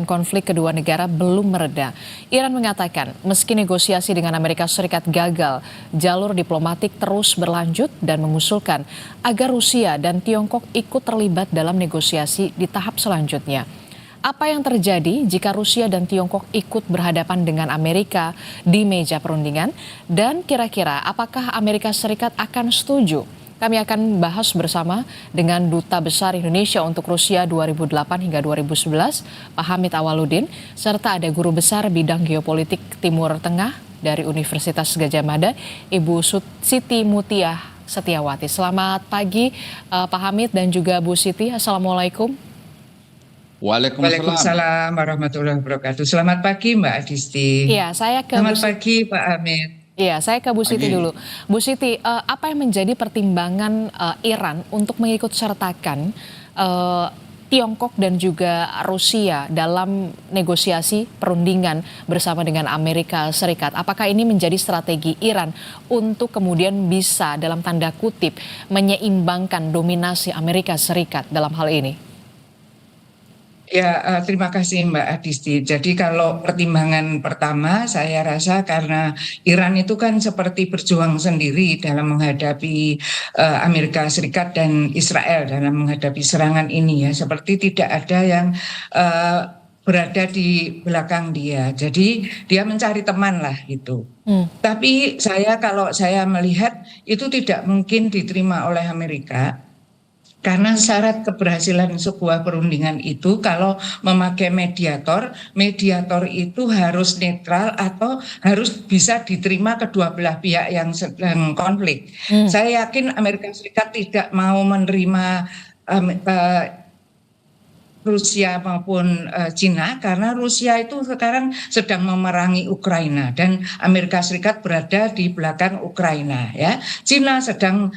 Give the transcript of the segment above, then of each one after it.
Konflik kedua negara belum mereda. Iran mengatakan meski negosiasi dengan Amerika Serikat gagal, jalur diplomatik terus berlanjut dan mengusulkan agar Rusia dan Tiongkok ikut terlibat dalam negosiasi di tahap selanjutnya. Apa yang terjadi jika Rusia dan Tiongkok ikut berhadapan dengan Amerika di meja perundingan? Dan kira-kira apakah Amerika Serikat akan setuju? Kami akan bahas bersama dengan Duta Besar Indonesia untuk Rusia 2008 hingga 2011, Pak Hamid Awaludin, serta ada Guru Besar Bidang Geopolitik Timur Tengah dari Universitas Gadjah Mada, Ibu Siti Mutiah Setiawati. Selamat pagi Pak Hamid dan juga Bu Siti, Assalamualaikum. Waalaikumsalam warahmatullahi wabarakatuh. Selamat pagi Mbak Adisti. Iya, Selamat pagi Pak Hamid. Iya, saya ke Bu Siti dulu. Bu Siti, apa yang menjadi pertimbangan Iran untuk mengikut sertakan Tiongkok dan juga Rusia dalam negosiasi perundingan bersama dengan Amerika Serikat? Apakah ini menjadi strategi Iran untuk kemudian bisa dalam tanda kutip menyeimbangkan dominasi Amerika Serikat dalam hal ini? Ya, terima kasih Mbak Adisti. Jadi kalau pertimbangan pertama saya rasa karena Iran itu kan seperti berjuang sendiri dalam menghadapi Amerika Serikat dan Israel dalam menghadapi serangan ini ya. Seperti tidak ada yang berada di belakang dia. Jadi dia mencari teman lah gitu. Tapi kalau saya melihat itu tidak mungkin diterima oleh Amerika. Karena syarat keberhasilan sebuah perundingan itu kalau memakai mediator itu harus netral atau harus bisa diterima kedua belah pihak yang sedang konflik. Saya yakin Amerika Serikat tidak mau menerima Rusia maupun Cina karena Rusia itu sekarang sedang memerangi Ukraina dan Amerika Serikat berada di belakang Ukraina ya. Cina sedang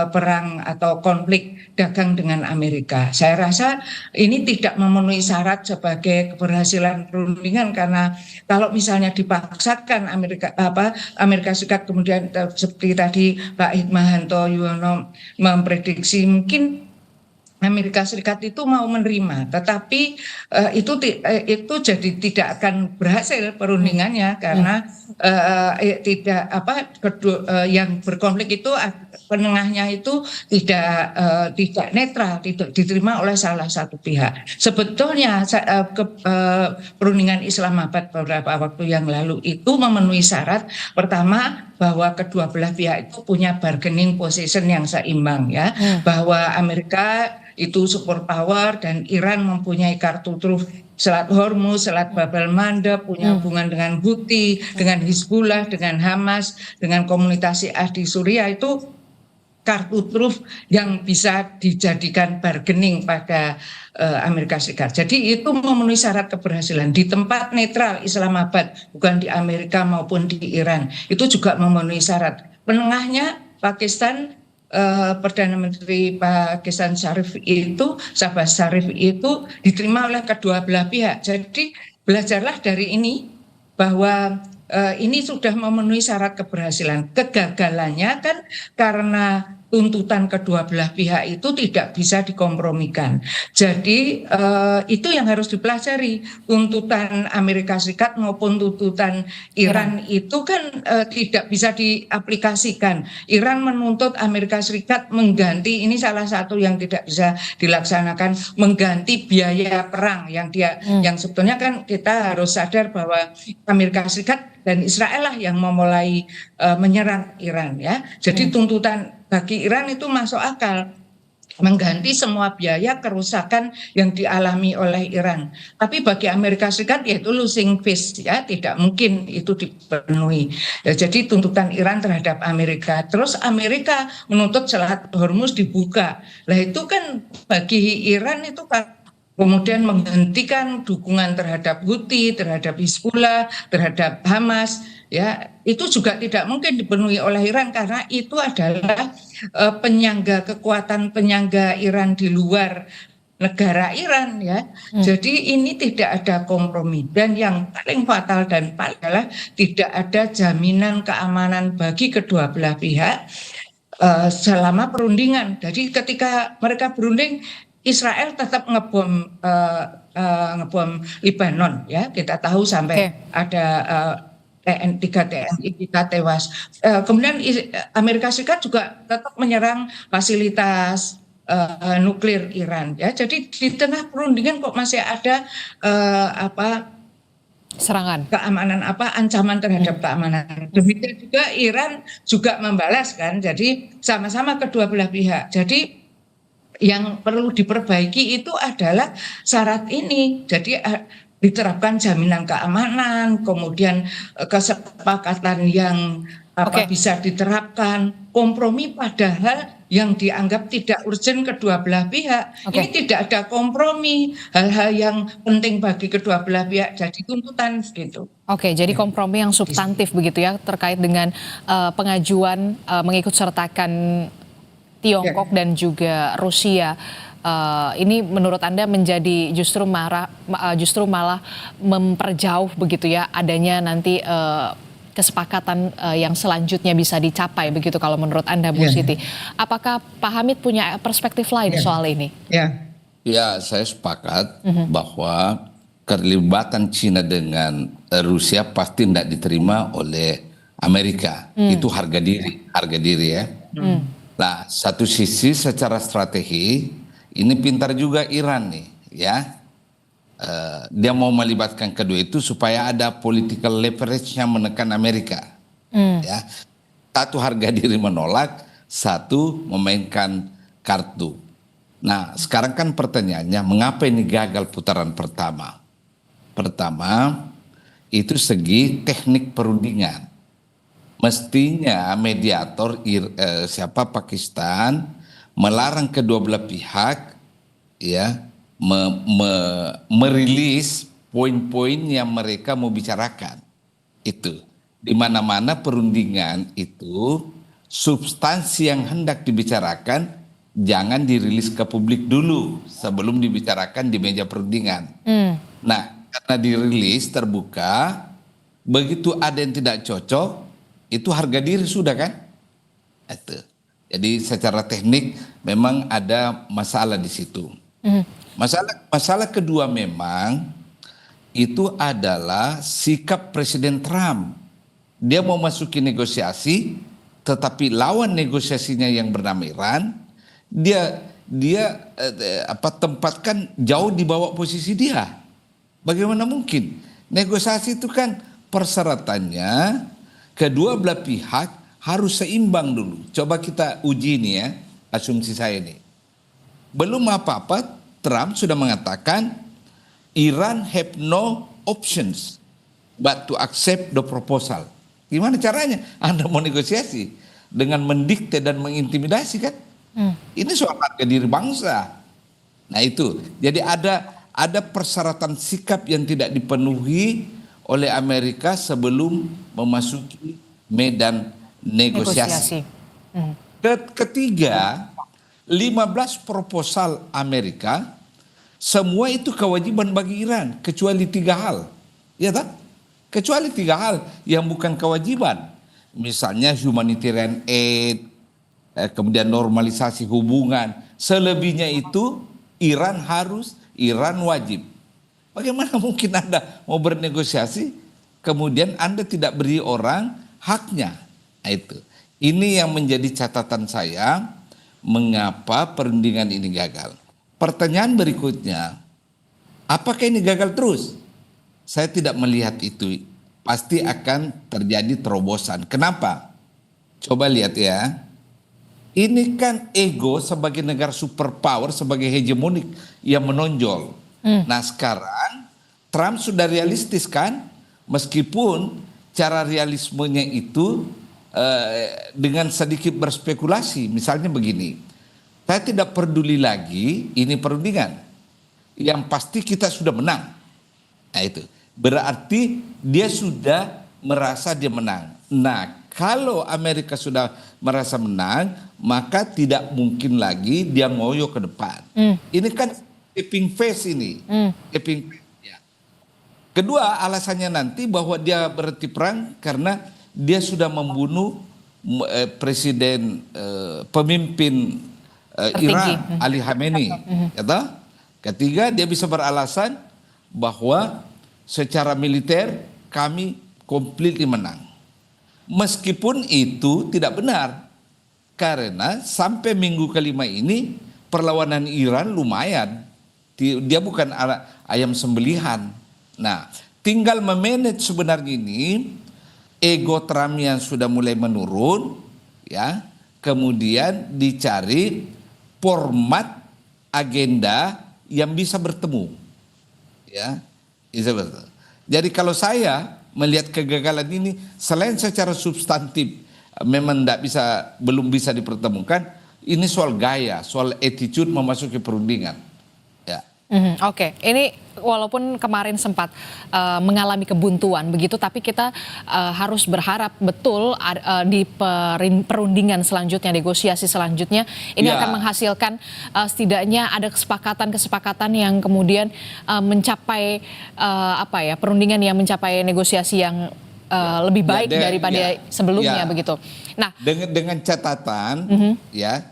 perang atau konflik dagang dengan Amerika. Saya rasa ini tidak memenuhi syarat sebagai keberhasilan perundingan karena kalau misalnya dipaksakan Amerika Serikat kemudian seperti tadi Pak Hikmahanto Yono memprediksi mungkin Amerika Serikat itu mau menerima, tetapi itu jadi tidak akan berhasil perundingannya karena yang berkonflik itu penengahnya itu tidak netral, tidak diterima oleh salah satu pihak. Sebetulnya perundingan Islamabad beberapa waktu yang lalu itu memenuhi syarat pertama bahwa kedua belah pihak itu punya bargaining position yang seimbang ya, bahwa Amerika itu superpower dan Iran mempunyai kartu truf Selat Hormuz, Selat Bab el-Mandeb, punya hubungan dengan Houthi, dengan Hizbullah, dengan Hamas, dengan komunitas Syiah di Suriah itu kartu truf yang bisa dijadikan bargaining pada Amerika Serikat. Jadi itu memenuhi syarat keberhasilan di tempat netral Islamabad, bukan di Amerika maupun di Iran. Itu juga memenuhi syarat. Penengahnya Pakistan, Perdana Menteri Pakistan Shahbaz Sharif itu diterima oleh kedua belah pihak. Jadi belajarlah dari ini bahwa ini sudah memenuhi syarat keberhasilan. Kegagalannya kan karena tuntutan kedua belah pihak itu tidak bisa dikompromikan. Jadi itu yang harus dipelajari. Tuntutan Amerika Serikat maupun tuntutan Iran itu kan tidak bisa diaplikasikan. Iran menuntut Amerika Serikat mengganti, ini salah satu yang tidak bisa dilaksanakan, mengganti biaya perang yang sebetulnya kan kita harus sadar bahwa Amerika Serikat dan Israel lah yang memulai menyerang Iran ya. Jadi tuntutan bagi Iran itu masuk akal, mengganti semua biaya kerusakan yang dialami oleh Iran. Tapi bagi Amerika Serikat yaitu losing face ya, tidak mungkin itu dipenuhi. Ya, jadi tuntutan Iran terhadap Amerika, terus Amerika menuntut Selat Hormuz dibuka. Lah itu kan bagi Iran itu kemudian menghentikan dukungan terhadap Houthi, terhadap Hizbullah, terhadap Hamas, ya itu juga tidak mungkin dipenuhi oleh Iran karena itu adalah kekuatan penyangga Iran di luar negara Iran ya. Jadi ini tidak ada kompromi dan yang paling fatal dan adalah tidak ada jaminan keamanan bagi kedua belah pihak selama perundingan. Jadi ketika mereka berunding Israel tetap ngebom Lebanon, ya kita tahu sampai Oke. ada tiga TNI kita tewas. Kemudian Amerika Serikat juga tetap menyerang fasilitas nuklir Iran, ya. Jadi di tengah perundingan kok masih ada apa Serangan. keamanan, ancaman terhadap keamanan. Demikian juga Iran juga membalas kan. Jadi sama-sama kedua belah pihak. Jadi yang perlu diperbaiki itu adalah syarat ini. Jadi diterapkan jaminan keamanan, kemudian kesepakatan yang Oke. bisa diterapkan, kompromi padahal yang dianggap tidak urgent kedua belah pihak. Oke. Ini tidak ada kompromi, hal-hal yang penting bagi kedua belah pihak jadi tuntutan gitu. Oke, jadi kompromi yang substantif begitu ya terkait dengan pengajuan mengikut sertakan Tiongkok dan juga Rusia. Ini menurut Anda menjadi justru malah memperjauh begitu ya adanya nanti kesepakatan yang selanjutnya bisa dicapai begitu kalau menurut Anda, Bu Siti. Apakah Pak Hamid punya perspektif lain soal ini? Ya, saya sepakat bahwa keterlibatan Cina dengan Rusia pasti tidak diterima oleh Amerika. Itu harga diri ya. Nah, satu sisi secara strategi ini pintar juga Iran nih, ya. Dia mau melibatkan kedua itu supaya ada political leverage yang menekan Amerika. Ya, satu harga diri menolak, satu memainkan kartu. Nah, sekarang kan pertanyaannya, mengapa ini gagal putaran pertama? Pertama, itu segi teknik perundingan. Mestinya mediator Pakistan melarang kedua belah pihak ya merilis poin-poin yang mereka mau bicarakan. Itu di mana-mana perundingan itu substansi yang hendak dibicarakan jangan dirilis ke publik dulu sebelum dibicarakan di meja perundingan. Nah, karena dirilis terbuka, begitu ada yang tidak cocok, itu harga diri sudah kan? Itu. Jadi secara teknik memang ada masalah di situ. Masalah kedua memang itu adalah sikap Presiden Trump. Dia mau masuki negosiasi, tetapi lawan negosiasinya yang bernama Iran, dia tempatkan jauh di bawah posisi dia. Bagaimana mungkin? Negosiasi itu kan persyaratannya kedua belah pihak harus seimbang dulu. Coba kita uji nih ya, asumsi saya ini. Belum apa-apa, Trump sudah mengatakan Iran have no options but to accept the proposal. Gimana caranya? Anda mau negosiasi dengan mendikte dan mengintimidasi kan? Ini soal harga diri bangsa. Nah itu, jadi ada persyaratan sikap yang tidak dipenuhi oleh Amerika sebelum memasuki medan negosiasi. Ketiga, 15 proposal Amerika semua itu kewajiban bagi Iran kecuali 3 hal. Ya tak? Kecuali 3 hal yang bukan kewajiban. Misalnya humanitarian aid, kemudian normalisasi hubungan. Selebihnya itu Iran wajib. Bagaimana mungkin Anda mau bernegosiasi, kemudian Anda tidak beri orang haknya? Nah, itu. Ini yang menjadi catatan saya, mengapa perundingan ini gagal. Pertanyaan berikutnya, apakah ini gagal terus? Saya tidak melihat itu. Pasti akan terjadi terobosan. Kenapa? Coba lihat ya. Ini kan ego sebagai negara superpower, sebagai hegemonik yang menonjol. Nah sekarang Trump sudah realistis kan, meskipun cara realismenya itu dengan sedikit berspekulasi. Misalnya begini, saya tidak peduli lagi ini perundingan, yang pasti kita sudah menang. Nah itu berarti dia sudah merasa dia menang. Nah kalau Amerika sudah merasa menang, maka tidak mungkin lagi dia ngoyo ke depan. Ini kan tipping phase ini. Tipping phase, ya. Kedua, alasannya nanti bahwa dia berhenti perang karena dia sudah membunuh presiden, pemimpin Iran, Ali Khamenei, ya toh? Ketiga, dia bisa beralasan bahwa secara militer kami completely menang. Meskipun itu tidak benar, karena sampai minggu kelima ini perlawanan Iran lumayan. Dia bukan ayam sembelihan. Nah, tinggal memanage sebenarnya ini ego Trump yang sudah mulai menurun, ya. Kemudian dicari format agenda yang bisa bertemu, ya. Bisa bertemu. Jadi kalau saya melihat kegagalan ini, selain secara substantif memang belum bisa dipertemukan, ini soal gaya, soal attitude memasuki perundingan. Ya. Oke, ini walaupun kemarin sempat mengalami kebuntuan begitu, tapi kita harus berharap betul di perundingan selanjutnya, negosiasi selanjutnya ini akan menghasilkan setidaknya ada kesepakatan yang kemudian mencapai perundingan yang mencapai negosiasi yang lebih baik daripada sebelumnya begitu. Nah, dengan catatan ya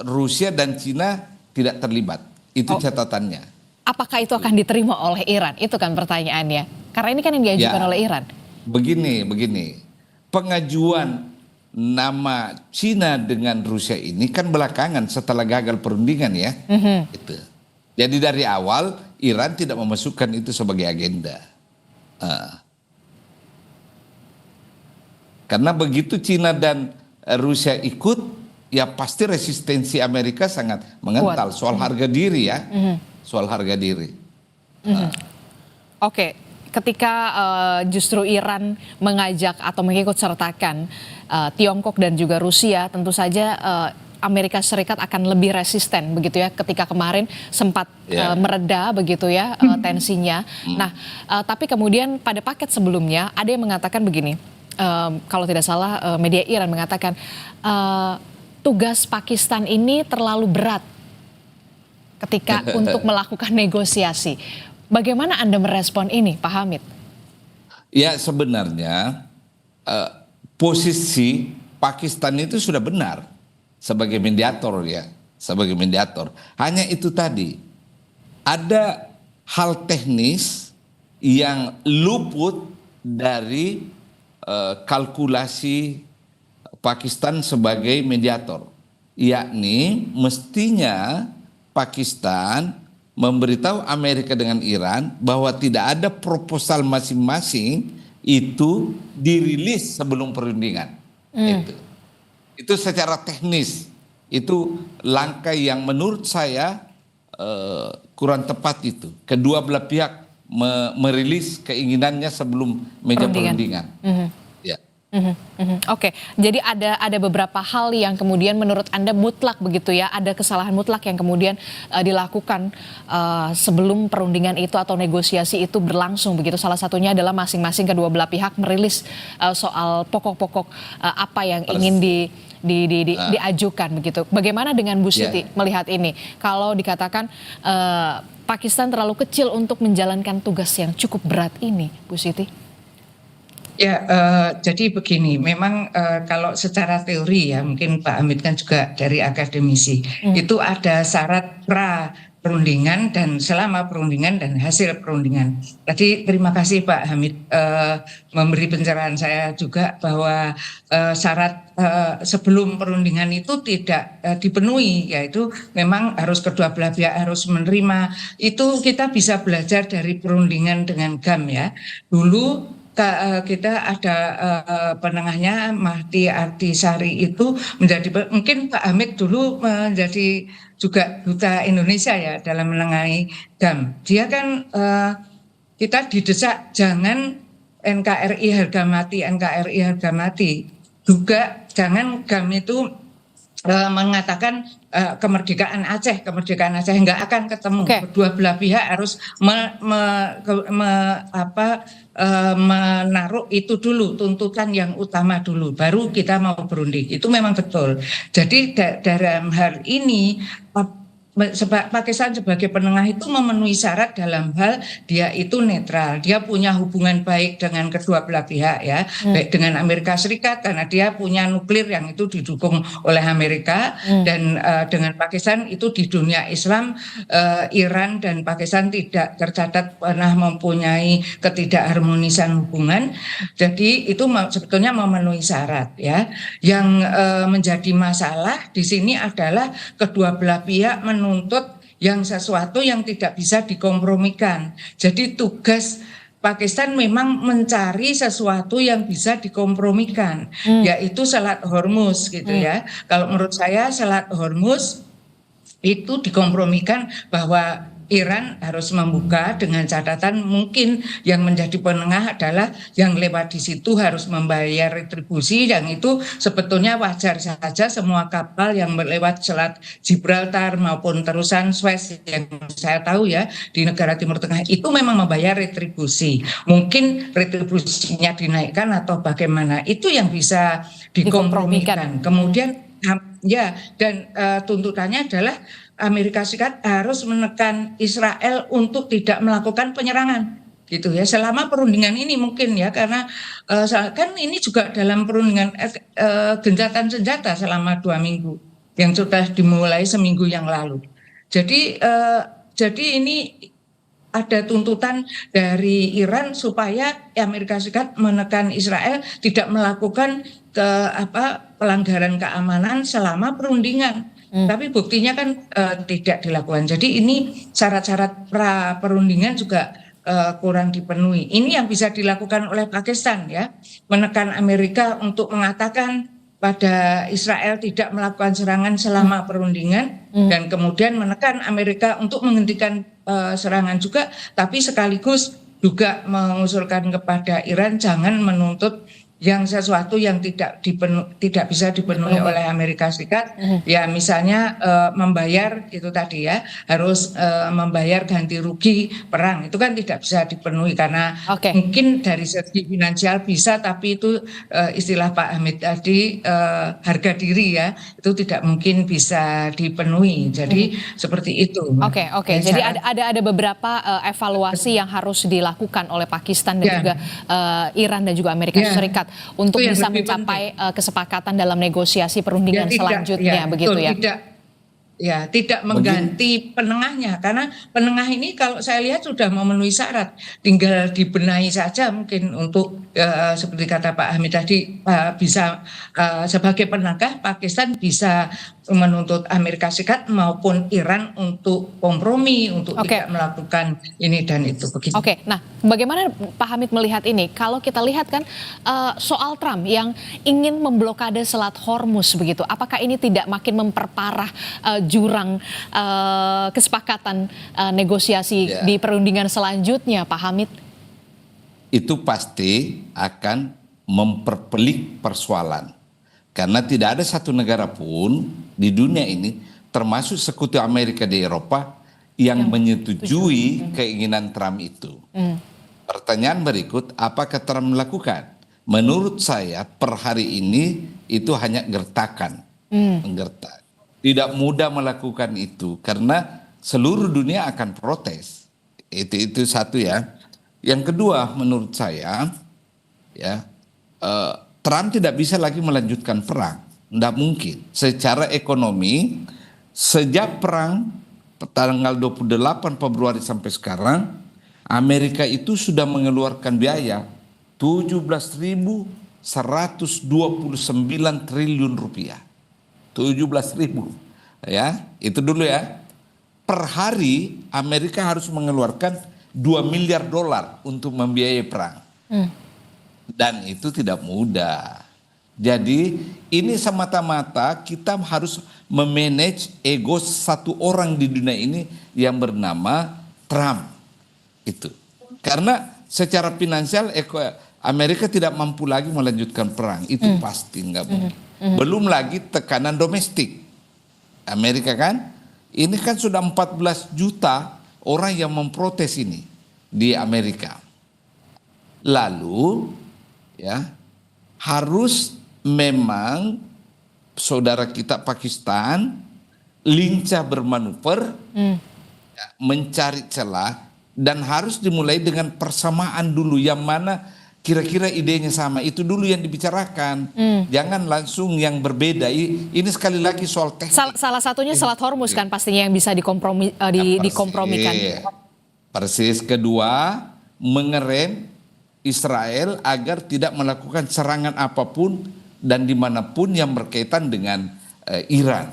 Rusia dan Cina tidak terlibat. Itu catatannya. Apakah itu akan diterima oleh Iran? Itu kan pertanyaannya. Karena ini kan yang diajukan oleh Iran. Begini. Pengajuan nama Cina dengan Rusia ini kan belakangan setelah gagal perundingan ya. Itu. Jadi dari awal Iran tidak memasukkan itu sebagai agenda. Karena begitu Cina dan Rusia ikut, ya pasti resistensi Amerika sangat mengental. Soal harga diri ya, soal harga diri. Oke, ketika justru Iran mengajak atau mengikut sertakan Tiongkok dan juga Rusia, tentu saja Amerika Serikat akan lebih resisten begitu ya. Ketika kemarin sempat mereda begitu ya tensinya. Nah, tapi kemudian pada paket sebelumnya ada yang mengatakan begini. Kalau tidak salah media Iran mengatakan tugas Pakistan ini terlalu berat ketika untuk melakukan negosiasi. Bagaimana Anda merespon ini, Pak Hamid? Ya sebenarnya posisi Pakistan itu sudah benar sebagai mediator ya, sebagai mediator. Hanya itu tadi, ada hal teknis yang luput dari kalkulasi Pakistan sebagai mediator, yakni mestinya Pakistan memberitahu Amerika dengan Iran bahwa tidak ada proposal masing-masing itu dirilis sebelum perundingan. Itu secara teknis itu langkah yang menurut saya kurang tepat itu. Kedua belah pihak merilis keinginannya sebelum meja perundingan. Ya. Oke, jadi ada beberapa hal yang kemudian menurut Anda mutlak begitu ya, ada kesalahan mutlak yang kemudian dilakukan sebelum perundingan itu atau negosiasi itu berlangsung begitu. Salah satunya adalah masing-masing kedua belah pihak merilis soal pokok-pokok apa yang ingin diajukan begitu. Bagaimana dengan Bu Siti melihat ini? Kalau dikatakan Pakistan terlalu kecil untuk menjalankan tugas yang cukup berat ini, Bu Siti? Ya, jadi begini, memang kalau secara teori ya, mungkin Pak Hamid kan juga dari akademisi, itu ada syarat pra perundingan dan selama perundingan dan hasil perundingan. Tadi terima kasih Pak Hamid memberi pencerahan saya juga bahwa syarat sebelum perundingan itu tidak dipenuhi, yaitu memang harus kedua belah pihak harus menerima. Itu kita bisa belajar dari perundingan dengan GAM ya. Dulu kita ada penengahnya Mahdi Artisari itu menjadi, mungkin Pak Hamid dulu menjadi juga duta Indonesia ya dalam menengahi GAM. Dia kan kita didesak jangan NKRI harga mati, juga jangan GAM itu mengatakan kemerdekaan Aceh nggak akan ketemu. Kedua belah pihak harus menaruh itu dulu, tuntutan yang utama dulu, baru kita mau berunding. Itu memang betul. Jadi dalam hal ini Pakistan sebagai penengah itu memenuhi syarat dalam hal dia itu netral, dia punya hubungan baik dengan kedua belah pihak ya, baik dengan Amerika Serikat karena dia punya nuklir yang itu didukung oleh Amerika, dan dengan Pakistan itu di dunia Islam, Iran dan Pakistan tidak tercatat pernah mempunyai ketidakharmonisan hubungan, jadi itu sebetulnya memenuhi syarat ya. Yang menjadi masalah di sini adalah kedua belah pihak menuntut yang sesuatu yang tidak bisa dikompromikan. Jadi tugas Pakistan memang mencari sesuatu yang bisa dikompromikan, yaitu Selat Hormuz gitu ya. Kalau menurut saya Selat Hormuz itu dikompromikan bahwa Iran harus membuka dengan catatan mungkin yang menjadi penengah adalah yang lewat di situ harus membayar retribusi, yang itu sebetulnya wajar saja semua kapal yang lewat Selat Gibraltar maupun terusan Suez yang saya tahu ya di negara Timur Tengah itu memang membayar retribusi. Mungkin retribusinya dinaikkan atau bagaimana itu yang bisa dikompromikan. Kemudian ya, dan tuntutannya adalah Amerika Serikat harus menekan Israel untuk tidak melakukan penyerangan gitu ya selama perundingan ini mungkin ya, karena kan ini juga dalam perundingan gencatan senjata selama 2 minggu yang sudah dimulai seminggu yang lalu. Jadi ini ada tuntutan dari Iran supaya Amerika Serikat menekan Israel tidak melakukan pelanggaran keamanan selama perundingan. Tapi buktinya kan tidak dilakukan. Jadi ini syarat-syarat pra perundingan juga kurang dipenuhi. Ini yang bisa dilakukan oleh Pakistan ya, menekan Amerika untuk mengatakan pada Israel tidak melakukan serangan selama perundingan, dan kemudian menekan Amerika untuk menghentikan serangan juga, tapi sekaligus juga mengusulkan kepada Iran jangan menuntut yang sesuatu yang tidak bisa dipenuhi oleh Amerika Serikat, ya misalnya membayar itu tadi ya, harus membayar ganti rugi perang, itu kan tidak bisa dipenuhi karena mungkin dari segi finansial bisa, tapi itu istilah Pak Hamid tadi harga diri ya, itu tidak mungkin bisa dipenuhi. Jadi seperti itu. Oke. Jadi ada beberapa evaluasi yang harus dilakukan oleh Pakistan dan juga Iran dan juga Amerika Serikat untuk bisa mencapai kesepakatan dalam negosiasi perundingan selanjutnya, begitu ya. Tidak mengganti penengahnya, karena penengah ini kalau saya lihat sudah memenuhi syarat, tinggal dibenahi saja mungkin untuk seperti kata Pak Hamid tadi, bisa sebagai penengah Pakistan bisa menuntut Amerika Serikat maupun Iran untuk kompromi, untuk tidak melakukan ini dan itu begitu. Nah bagaimana Pak Hamid melihat ini? Kalau kita lihat kan soal Trump yang ingin memblokade Selat Hormuz begitu, apakah ini tidak makin memperparah jurang kesepakatan negosiasi di perundingan selanjutnya, Pak Hamid? Itu pasti akan memperpelik persoalan. Karena tidak ada satu negara pun di dunia ini, termasuk sekutu Amerika di Eropa, yang menyetujui keinginan Trump itu. Pertanyaan berikut, apakah Trump melakukan? Menurut saya per hari ini itu hanya gertakan, menggertak. Tidak mudah melakukan itu karena seluruh dunia akan protes. Itu satu ya. Yang kedua menurut saya ya, Trump tidak bisa lagi melanjutkan perang, tidak mungkin. Secara ekonomi sejak perang tanggal 28 Februari sampai sekarang, Amerika itu sudah mengeluarkan biaya 17.129 triliun rupiah. 17.000 ya, itu dulu ya. Per hari Amerika harus mengeluarkan 2 miliar dolar untuk membiayai perang. Dan itu tidak mudah. Jadi ini semata-mata kita harus memanage ego satu orang di dunia ini yang bernama Trump. Itu. Karena secara finansial Amerika tidak mampu lagi melanjutkan perang. Itu pasti nggak mungkin. Belum lagi tekanan domestik. Amerika kan, ini kan sudah 14 juta orang yang memprotes ini di Amerika. Lalu ya harus memang saudara kita Pakistan lincah bermanuver, mencari celah, dan harus dimulai dengan persamaan dulu, yang mana kira-kira idenya sama, itu dulu yang dibicarakan. Jangan langsung yang berbeda. Ini sekali lagi soal teknik. Salah satunya Selat Hormuz kan pastinya yang bisa dikompromikan. Persis. Kedua, mengerem Israel agar tidak melakukan serangan apapun dan dimanapun yang berkaitan dengan Iran.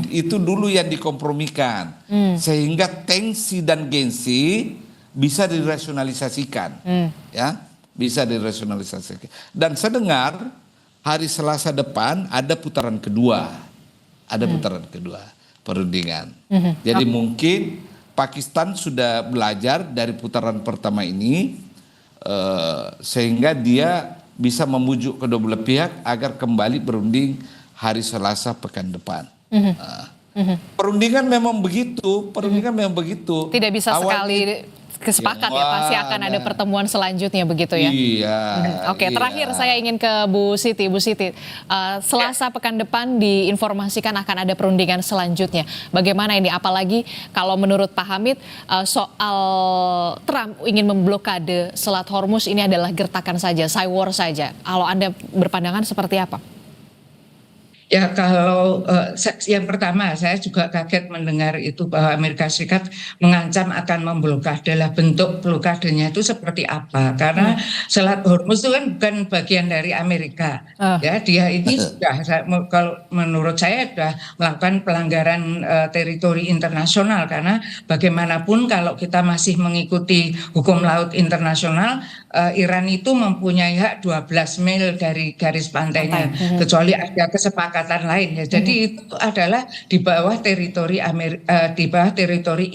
Itu dulu yang dikompromikan, sehingga tensi dan gengsi bisa dirasionalisasikan, ya, bisa dirasionalisasikan. Dan saya dengar hari Selasa depan ada putaran kedua, perundingan. Jadi mungkin Pakistan sudah belajar dari putaran pertama ini, sehingga dia bisa membujuk kedua belah pihak agar kembali berunding hari Selasa pekan depan. Perundingan memang begitu, Tidak bisa sekali kesepakat ya, pasti akan ada pertemuan selanjutnya begitu ya. Iya. Oke, terakhir saya ingin ke Bu Siti. Selasa pekan depan diinformasikan akan ada perundingan selanjutnya. Bagaimana ini? Apalagi kalau menurut Pak Hamid soal Trump ingin memblokade Selat Hormuz ini adalah gertakan saja, cywar saja. Kalau Anda berpandangan seperti apa? Ya, kalau yang pertama saya juga kaget mendengar itu bahwa Amerika Serikat mengancam akan memblokade. Lah, bentuk blokadenya itu seperti apa? Karena Selat Hormuz itu kan bukan bagian dari Amerika. Ya, dia ini sudah, kalau menurut saya sudah melakukan pelanggaran teritori internasional, karena bagaimanapun kalau kita masih mengikuti hukum laut internasional, Iran itu mempunyai hak 12 mil dari garis pantainya, kecuali ada kesepakatan lain ya. Jadi itu adalah di bawah teritori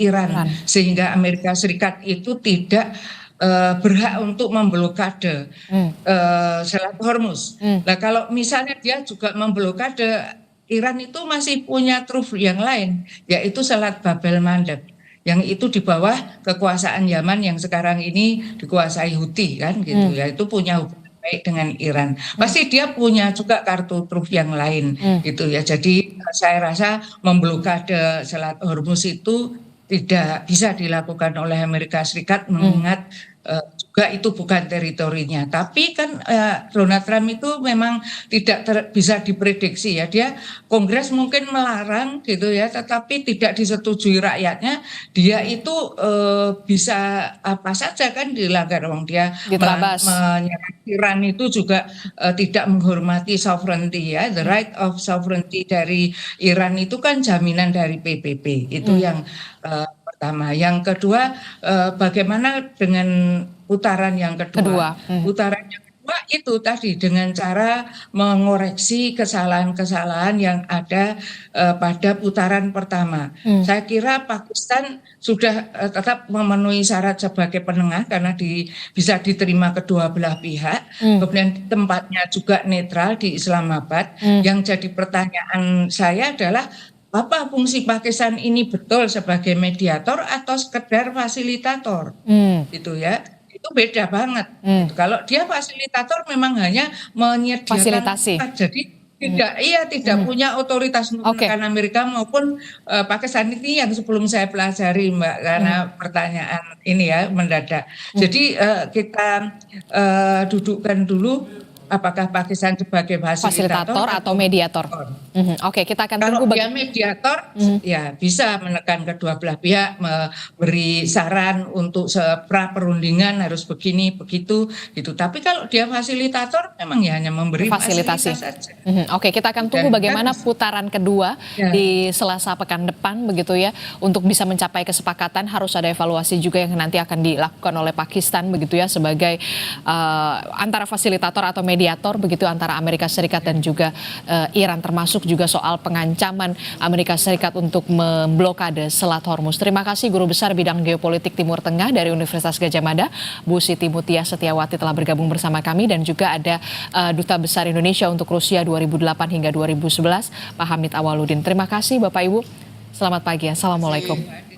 Iran, sehingga Amerika Serikat itu tidak berhak untuk memblokade Selat Hormuz. Nah, kalau misalnya dia juga memblokade, Iran itu masih punya truf yang lain, yaitu Selat Bab el-Mandeb, yang itu di bawah kekuasaan Yaman yang sekarang ini dikuasai Houthi kan gitu ya. Itu punya hubungan baik dengan Iran. Pasti dia punya juga kartu truf yang lain gitu ya. Jadi saya rasa memblokade Selat Hormuz itu tidak bisa dilakukan oleh Amerika Serikat, mengingat juga itu bukan teritorinya. Tapi kan Donald Trump itu memang tidak bisa diprediksi ya. Dia Kongres mungkin melarang gitu ya, tetapi tidak disetujui rakyatnya. Dia itu bisa apa saja kan dilanggar. Dia menyerang Iran itu juga tidak menghormati sovereignty ya. The right of sovereignty dari Iran itu kan jaminan dari PBB. Itu yang pertama. Yang kedua, bagaimana dengan putaran yang kedua? Putaran yang kedua itu tadi dengan cara mengoreksi kesalahan-kesalahan yang ada pada putaran pertama. Saya kira Pakistan sudah tetap memenuhi syarat sebagai penengah karena bisa diterima kedua belah pihak. Kemudian tempatnya juga netral di Islamabad. Yang jadi pertanyaan saya adalah, apa fungsi Pakistan ini betul sebagai mediator atau sekedar fasilitator? Gitu ya. Itu beda banget. Kalau dia fasilitator memang hanya menyediakan fasilitasi. Jadi tidak punya otoritas menentukan Amerika maupun Pakistan. Ini yang sebelum saya pelajari, Mbak, karena pertanyaan ini ya mendadak. Jadi kita dudukkan dulu apakah Pakistan sebagai fasilitator atau mediator. Oke, kita akan kalau tunggu. Dia mediator, ya bisa menekan kedua belah pihak, memberi saran untuk pra perundingan harus begini begitu gitu. Tapi kalau dia fasilitator, memang ya hanya memberi fasilitasi saja. Oke, kita akan tunggu bagaimana putaran kedua di Selasa pekan depan begitu ya. Untuk bisa mencapai kesepakatan harus ada evaluasi juga yang nanti akan dilakukan oleh Pakistan begitu ya, sebagai antara fasilitator atau mediator begitu antara Amerika Serikat dan juga Iran, termasuk juga soal pengancaman Amerika Serikat untuk memblokade Selat Hormuz. Terima kasih Guru Besar Bidang Geopolitik Timur Tengah dari Universitas Gadjah Mada, Bu Siti Mutia Setiawati telah bergabung bersama kami, dan juga ada Duta Besar Indonesia untuk Rusia 2008 hingga 2011, Pak Hamid Awaludin. Terima kasih Bapak Ibu. Selamat pagi. Assalamualaikum.